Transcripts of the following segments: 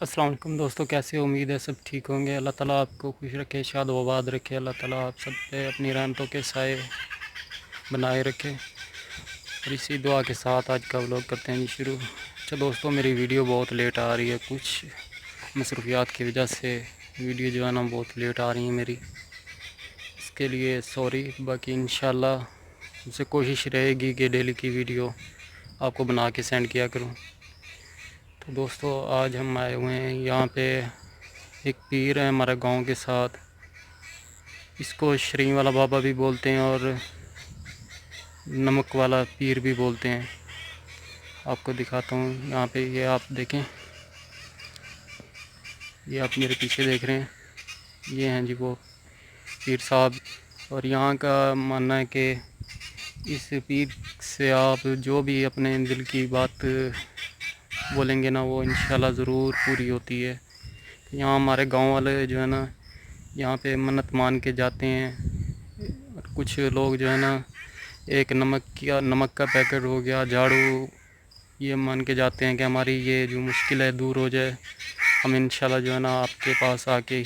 अस्सलाम वालेकुम दोस्तों, कैसे हो? उम्मीद है सब ठीक होंगे। अल्लाह ताला आपको खुश रखे, शाद व आबाद रखे। अल्लाह ताला आप सब पे अपनी रहमतों के साए बनाए रखे। और इसी दुआ के साथ आज का व्लॉग करते हैं जी शुरू। अच्छा दोस्तों, मेरी वीडियो बहुत लेट आ रही है, कुछ मसरूफियात की वजह से वीडियो जो है ना बहुत लेट आ रही है मेरी, इसके लिए सॉरी। बाकी इंशाल्लाह मुझसे कोशिश रहेगी कि डेली की वीडियो आपको बना के सेंड किया करूँ। तो दोस्तों, आज हम आए हुए हैं यहाँ पे, एक पीर है हमारे गांव के साथ। इसको श्री वाला बाबा भी बोलते हैं और नमक वाला पीर भी बोलते हैं। आपको दिखाता हूँ यहाँ पे, ये आप देखें, ये आप मेरे पीछे देख रहे हैं, ये हैं जी वो पीर साहब। और यहाँ का मानना है कि इस पीर से आप जो भी अपने दिल की बात बोलेंगे ना, वो इंशाल्लाह ज़रूर पूरी होती है। यहाँ हमारे गांव वाले जो है ना, यहाँ पे मन्नत मान के जाते हैं। और कुछ लोग जो है ना, एक नमक का पैकेट हो गया, झाड़ू, ये मान के जाते हैं कि हमारी ये जो मुश्किल है दूर हो जाए। हम इंशाल्लाह जो है ना आपके पास आके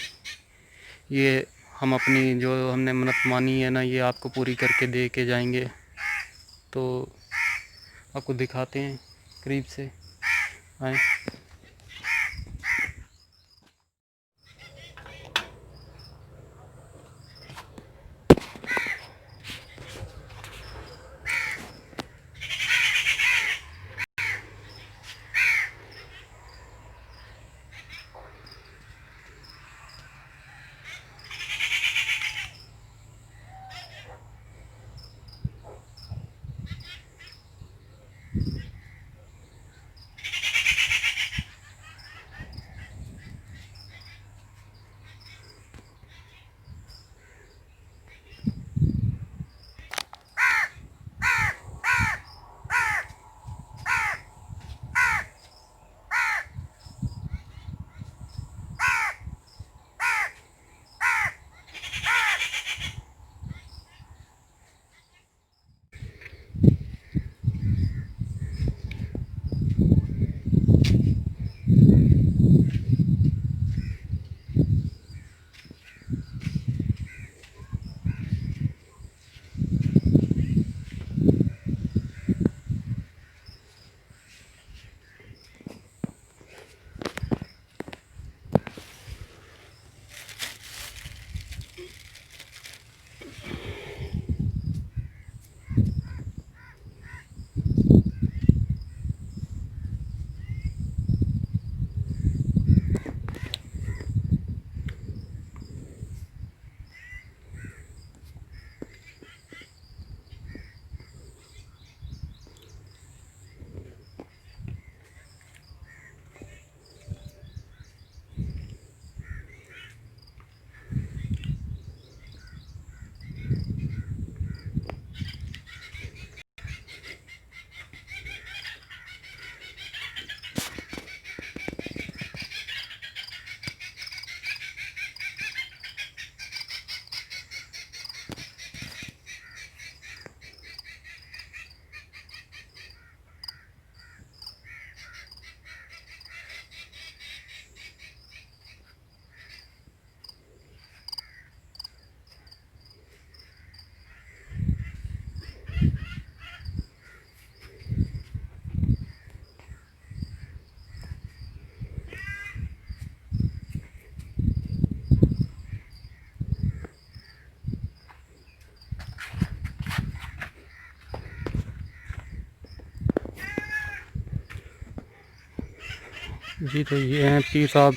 ये हम अपनी जो हमने मन्नत मानी है ना, ये आपको पूरी करके दे के जाएंगे। तो आपको दिखाते हैं करीब से, आए। जी तो ये हैं पीर साहब।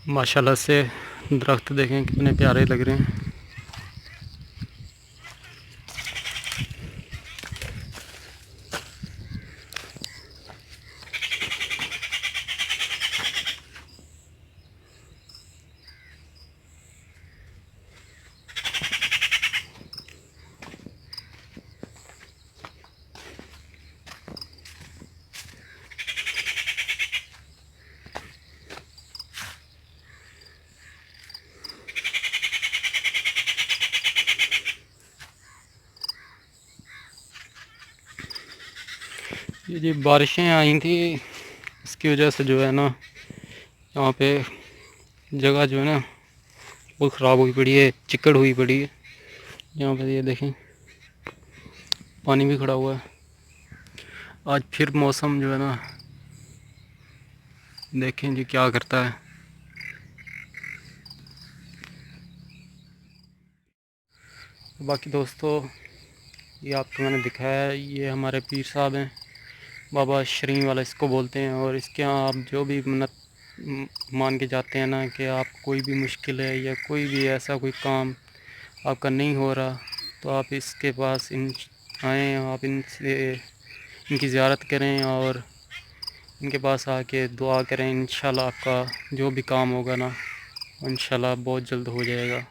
माशाल्लाह से दरख्त देखें कितने प्यारे लग रहे हैं। ये जी बारिशें आई थी, इसकी वजह से जो है ना यहाँ पे जगह जो है ना बहुत ख़राब हुई पड़ी है, चिकड़ हुई पड़ी है। यहाँ पे ये देखें पानी भी खड़ा हुआ है। आज फिर मौसम जो है ना देखें जी क्या करता है। बाकी दोस्तों ये आपको मैंने दिखाया है, ये हमारे पीर साहब हैं, बाबा शरीम वाला इसको बोलते हैं। और इसके यहाँ आप जो भी मन्नत मान के जाते हैं ना कि आप कोई भी मुश्किल है या कोई भी ऐसा कोई काम आपका नहीं हो रहा, तो आप इसके पास आएँ, आप इनसे इनकी ज़ियारत करें और इनके पास आके दुआ करें। इंशाल्लाह आपका जो भी काम होगा ना इंशाल्लाह बहुत जल्द हो जाएगा।